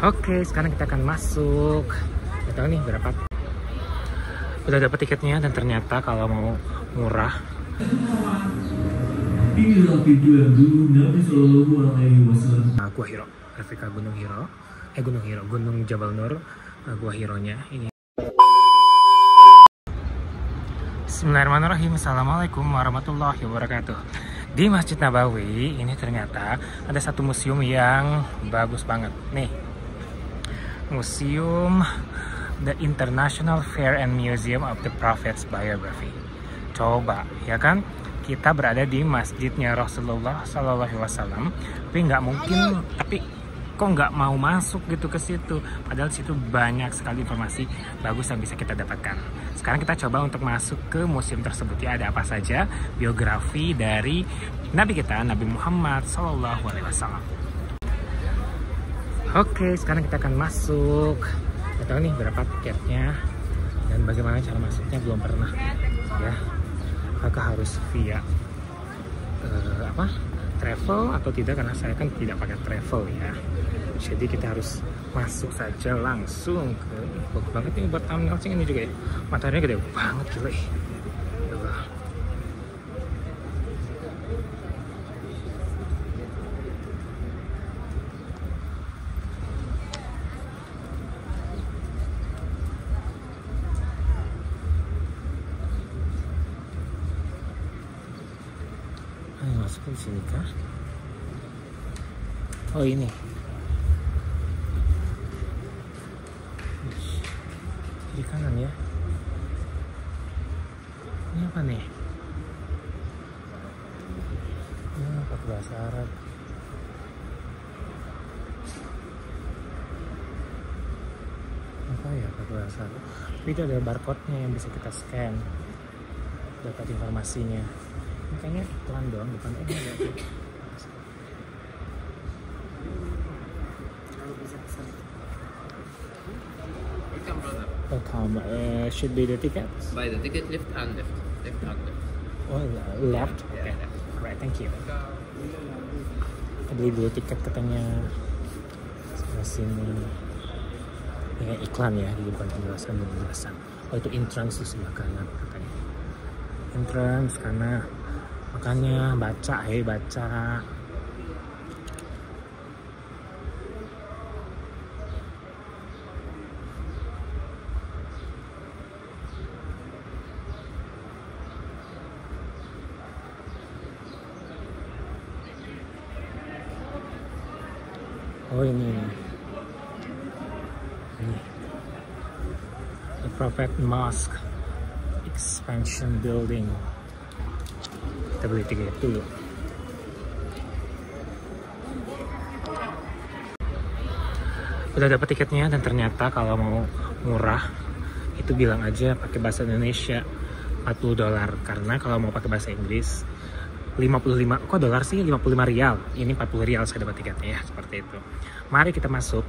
Oke, sekarang kita akan masuk. Gak tahu nih berapa. Udah dapat tiketnya dan ternyata kalau mau murah. Inilah pintu yang dulu Nabi Shallallahu Alaihi Wasallam. Gua Hiro, Replika Gunung Hiro. Gunung Jabal Nur. Gua Hironya ini. Bismillahirrahmanirrahim. Assalamualaikum warahmatullahi wabarakatuh. Di Masjid Nabawi ini ternyata ada satu museum yang bagus banget nih. Museum The International Fair and Museum of the Prophet's Biography. Coba, ya kan? Kita berada di masjidnya Rasulullah Sallallahu Alaihi Wasallam, tapi kok nggak mau masuk gitu ke situ? Padahal situ banyak sekali informasi bagus yang bisa kita dapatkan. Sekarang kita coba untuk masuk ke museum tersebut. Ya, ada apa saja biografi dari Nabi kita, Nabi Muhammad Sallallahu Alaihi Wasallam. Oke, sekarang kita akan masuk. Gak tahu nih berapa tiketnya dan bagaimana cara masuknya, belum pernah ya. Apakah harus via travel atau tidak, karena saya kan tidak pakai travel ya. Jadi kita harus masuk saja langsung ke, bagus banget nih buat thumbnail ini juga ya. Matanya gede banget gila. Masuk di sini kah? Oh ini. Di kanan ya. Ini apa nih? Ini pakai bahasa Arab. Apa ya pakai bahasa Arab? Tapi itu ada barcode-nya yang bisa kita scan. Dapat informasinya. Makanya pelan doang depan ini ya. Welcome. Should be the ticket. Buy the ticket, left and left. Oh, left. Okay. Yeah, left. Right, thank you. Beli dulu tiket katanya. Sebelah sini. Ini iklan ya, di bukan penjelasan. Oh, itu entrance di sebelah kanan katanya. Entrance karena makanya baca. Oh ini The Prophet Mosque Expansion Building. Kita beli tiket dulu. Udah dapat tiketnya dan ternyata kalau mau murah itu bilang aja pakai bahasa Indonesia $40, karena kalau mau pakai bahasa Inggris 55, kok dolar sih, 55 rial. Ini 40 rial saya dapat tiketnya ya, seperti itu. Mari kita masuk.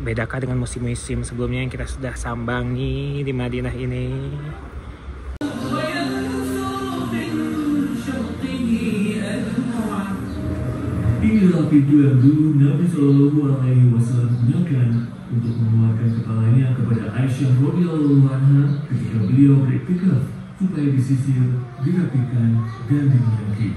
Bedakah dengan musim-musim sebelumnya yang kita sudah sambangi di Madinah ini? Inilah pintu yang dulu Nabi Shallallahu Alaihi Wasallam gunakan untuk mengeluarkan kepalanya kepada Aisyah radhiyallahu anha ketika beliau beriktikaf, supaya disisir, dirapikan, dan diminyaки.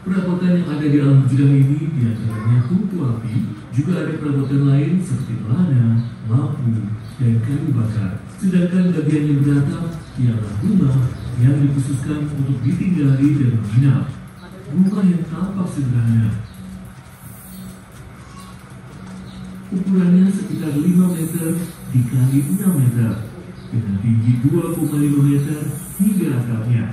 Perabotan yang ada di Al-Hujrah ini diantaranya tungku api, juga ada perabotan lain seperti pelana, lampu, dan kayu bakar. Sedangkan bagian yang beratap ialah rumah yang dikhususkan untuk ditinggali dan menginap. Rumah yang tampak sederhana. Ukurannya sekitar 5 meter dikali 6 meter dengan tinggi 2,5 meter hingga atapnya.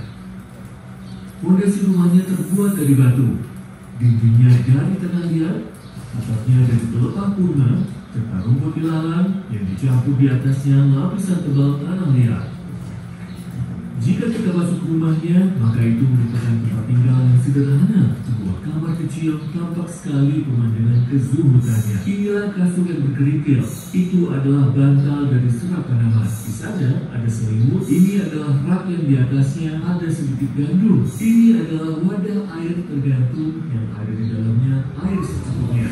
Fondasi rumahnya terbuat dari batu, dindingnya dari tanah liat, atapnya dari pelepah kurma, serta rumput ilalang yang dicampur di atasnya lapisan tebal tanah liat. Jika kita masuk rumahnya, maka itu merupakan tempat tinggal yang sederhana. Sebuah kamar kecil, tampak sekali pemandangan kezuhudannya. Inilah kasur yang berkerikil. Itu adalah bantal dari serat tanaman. Di sana ada selimut. Ini adalah rak yang di atasnya ada sedikit gandum. Ini adalah wadah air tergantung yang ada di dalamnya air secukupnya.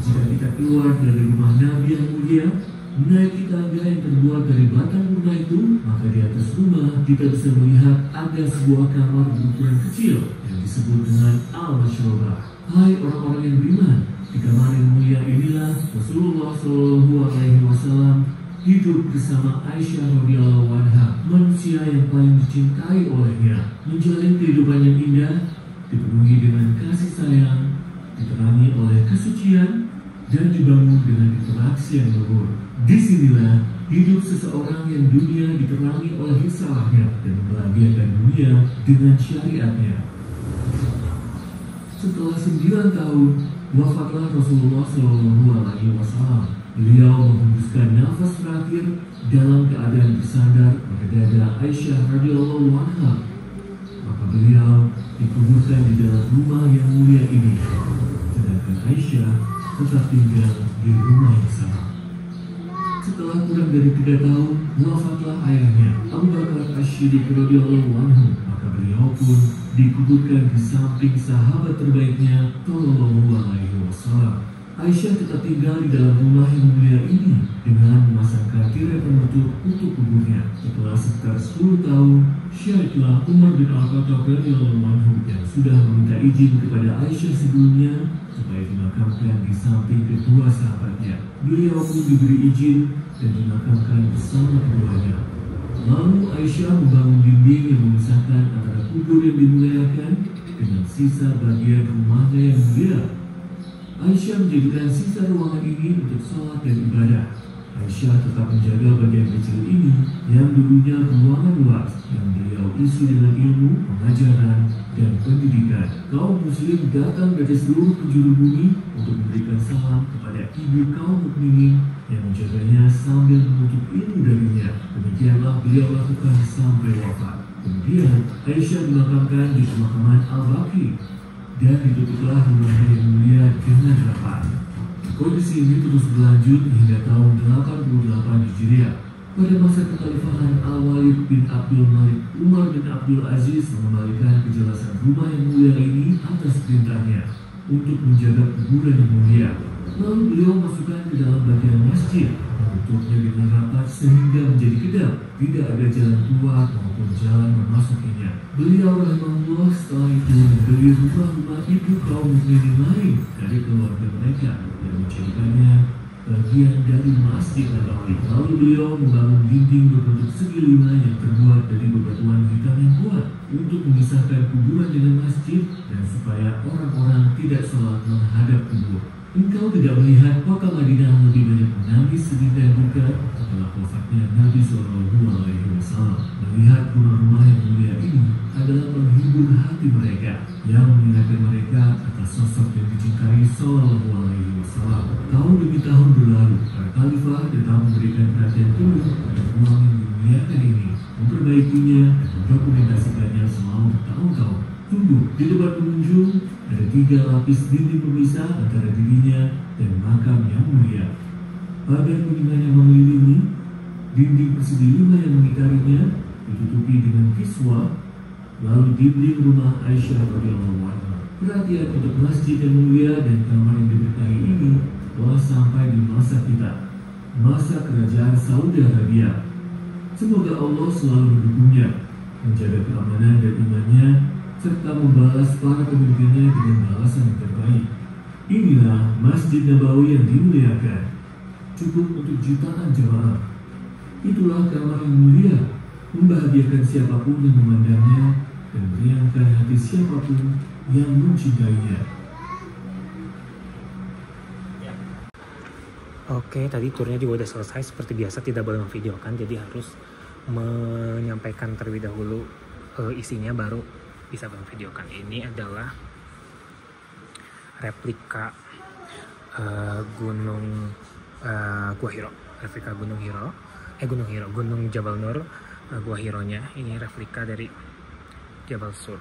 Jika kita keluar dari rumah Nabi yang mulia, menaiki tangga yang terbuat dari batang kurma itu, maka di atas rumah kita bisa melihat ada sebuah kamar berukuran kecil yang disebut dengan Al-Masyrabah. Hai orang-orang yang beriman, di kamar yang mulia inilah Rasulullah SAW hidup bersama Aisyah radhiyallahu anha, manusia yang paling dicintai olehnya, menjalin kehidupan yang indah, dipenuhi dengan kasih sayang, diterangi oleh kesucian, dan dibangun dengan interaksi yang luhur. Disinilah hidup seseorang yang dunia diterangi oleh risalahnya dan membahagiakan dunia dengan syariatnya. Setelah 9 tahun, wafatlah Rasulullah SAW. Beliau menghembuskan nafas terakhir dalam keadaan bersandar pada dada Aisyah radhiyallahu anha. Maka beliau dikuburkan di dalam rumah yang mulia ini, sedangkan Aisyah tetap tinggal di rumah yang sama. Setelah kurang dari 3 tahun, wafatlah ayahnya Abu Bakar As-Siddiq radhiyallahu anhu. Maka beliau pun dikuburkan di samping sahabat terbaiknya Shallallahu alaihi wasallam. Aisyah tetap tinggal di dalam rumah yang mulia ini dengan memasangkan tirai penutup untuk kuburnya. Setelah sekitar 10 tahun, Syekhlah Umar bin Al-Khattab radhiyallahu anhu yang sudah meminta izin kepada Aisyah sebelumnya supaya dimakamkan di samping kedua sahabatnya. Beliau pun diberi izin dan dimakamkan bersama keduanya. Lalu Aisyah membangun dinding yang memisahkan antara kubur yang dimuliakan dengan sisa bagian rumahnya yang mulia. Aisyah menjadikan sisa ruangan ini untuk sholat dan ibadah. Aisyah tetap menjaga bagian kecil ini yang dulunya ruangan luas yang beliau isi dengan ilmu, pengajaran, dan pendidikan. Kaum muslim datang dari seluruh penjuru bumi untuk memberikan salam kepada ibu kaum mukminin yang menjaganya sambil menuntut ilmu darinya. Demikianlah beliau lakukan sampai wafat. Kemudian Aisyah dimakamkan di pemakaman Al-Baqi dan ditutuplah rumahnya yang mulia dengan rapat. Kondisi ini terus berlanjut hingga tahun 88 Hijriah. Pada masa kekhalifahan Al-Walid bin Abdul Malik, Umar bin Abdul Aziz mengembalikan kejelasan rumah yang mulia ini atas perintahnya untuk menjaga kuburan yang mulia. Lalu beliau masukkan ke dalam bagian masjid, menutupnya dengan rapat sehingga menjadi kedap, tidak ada jalan keluar maupun jalan memasukinya. Beliau rahimahullah setelah itu membeli rumah-rumah ibu kaum mukminin lain dari keluarga mereka dan menjadikannya bagian dari Masjid Nabawi. Lalu beliau membangun dinding berbentuk segi 5 yang terbuat dari bebatuan hitam yang kuat untuk memisahkan kuburan dengan masjid dan supaya orang-orang tidak sholat menghadap kubur. Engkau tidak melihat kota Madinah lebih banyak menangis sedih dan duka setelah wafatnya Nabi SAW. Melihat rumah-rumah yang mulia ini adalah menghibur hati mereka yang mengingatkan mereka atas sosok yang dicintai SAW. Tahun demi tahun berlalu, para khalifah tetap memberikan perhatian penuh pada ruang yang dimuliakan ini, memperbaikinya dan mendokumentasikannya selama bertahun-tahun. Tunggu, di depan pengunjung ada 3 lapis dinding pemisah antara dirinya dan makam yang mulia. Pagar kuningan yang mengelilingi, dinding persegi 5 yang mengitarinya ditutupi dengan kiswa, lalu dinding rumah Aisyah radhiyallahu anha. Perhatian untuk masjid yang mulia dan kamar yang diberkahi ini telah sampai di masa kita, masa kerajaan Saudi Arabia. Semoga Allah selalu mendukungnya, menjaga keamanan dan imannya, serta membalas para pemimpinnya dengan balasan yang terbaik. Inilah Masjid Nabawi yang dimuliakan, cukup untuk jutaan jemaah. Itulah kamar yang mulia, membahagiakan siapapun yang memandangnya dan meriangkan hati siapapun yang mencintainya. Oke, tadi turnya juga udah selesai. Seperti biasa tidak boleh memvideokan, jadi harus menyampaikan terlebih dahulu isinya baru bisa memvideokan. Ini adalah replika gunung Gua Hiro, replika Gunung Jabal Nur, Gua Hironya. Ini replika dari Jabal Sur.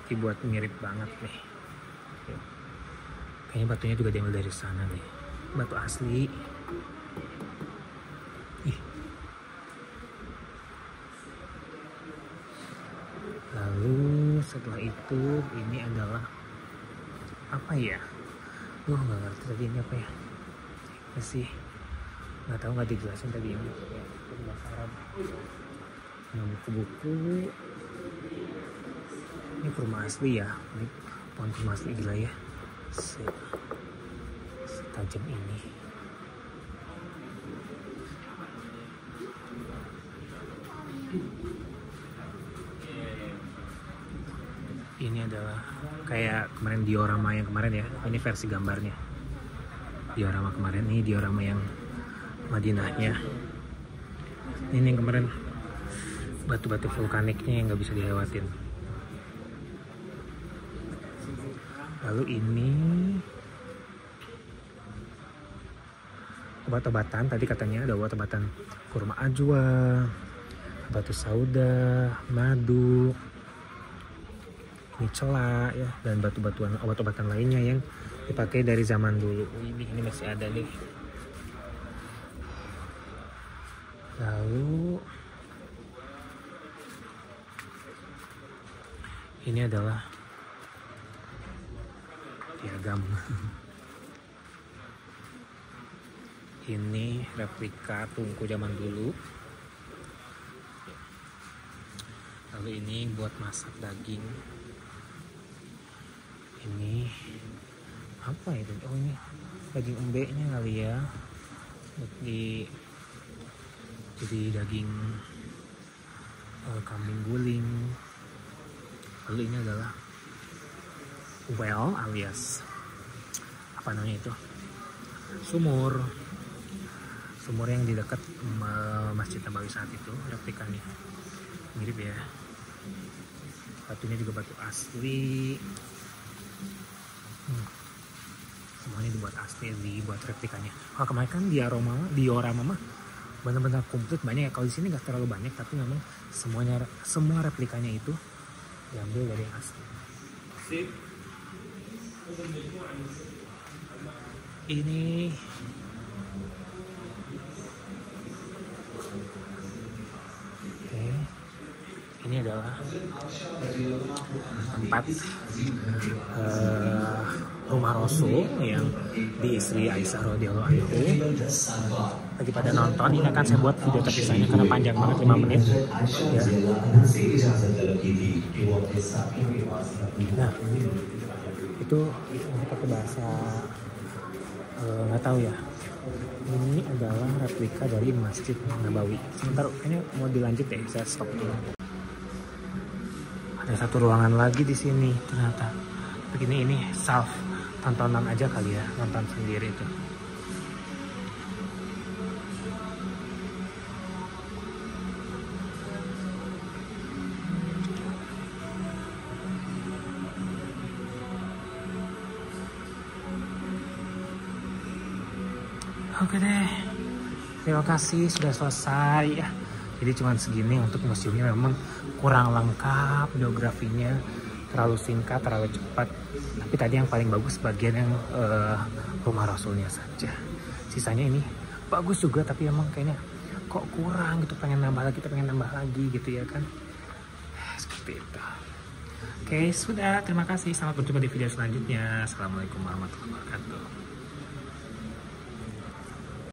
Dibuat mirip banget nih. Kayaknya batunya juga diambil dari sana nih. Batu asli. Ih. Lalu setelah itu ini adalah apa ya? Nggak ngerti tadi ini apa ya? Masih nggak tahu, nggak dijelasin tadi ini. Bahasa Arab. Nah, buku-buku. Ini kurma asli ya. Ini pohon kurma asli, gila ya. Setajam ini. Ini adalah kayak kemarin diorama yang kemarin ya. Ini versi gambarnya. Diorama kemarin, ini diorama yang Madinahnya. Ini yang kemarin batu-batu vulkaniknya yang nggak bisa dilewatin. Lalu ini obat-obatan, tadi katanya ada obat-obatan kurma ajwa, batu sauda, madu, micela ya, dan batu-batuan obat-obatan lainnya yang dipakai dari zaman dulu. Ini masih ada nih. Lalu ini adalah piagam. Ini replika tungku zaman dulu. Lalu ini buat masak daging. Ini apa itu? Oh, ini daging embeknya kali ya. Jadi daging kambing guling. Lalu ini adalah well alias apa namanya itu? Sumur yang di dekat Masjid Nabawi saat itu, replikanya mirip ya. Batunya juga batu asli. Semuanya dibuat asli, dibuat replikanya. Kalau kemarin kan diorama mah benar-benar komplit banyak ya. Kalau di sini nggak terlalu banyak, tapi memang semua replikanya itu diambil dari yang asli. Ini ini adalah tempat rumah Rasul yang diistri Aisyah radhiyallahu anhu. Lagi pada nonton, ini akan saya buat video terpisahnya karena panjang banget, 5 menit ya. Nah, itu pakai bahasa nggak tahu ya. Ini adalah replika dari Masjid Nabawi. Sebentar, kayaknya mau dilanjut ya, saya stop dulu. Ada satu ruangan lagi di sini ternyata. Begini, ini self tontonan aja kali ya, nonton sendiri itu. Oke deh, terima kasih sudah selesai ya. Jadi cuman segini untuk museumnya, memang kurang lengkap geografinya, terlalu singkat, terlalu cepat. Tapi tadi yang paling bagus bagian yang rumah Rasulnya saja. Sisanya ini bagus juga, tapi emang kayaknya kok kurang gitu, pengen nambah lagi gitu ya kan. Seperti itu. Oke, sudah, terima kasih. Sampai berjumpa di video selanjutnya. Assalamualaikum warahmatullahi wabarakatuh.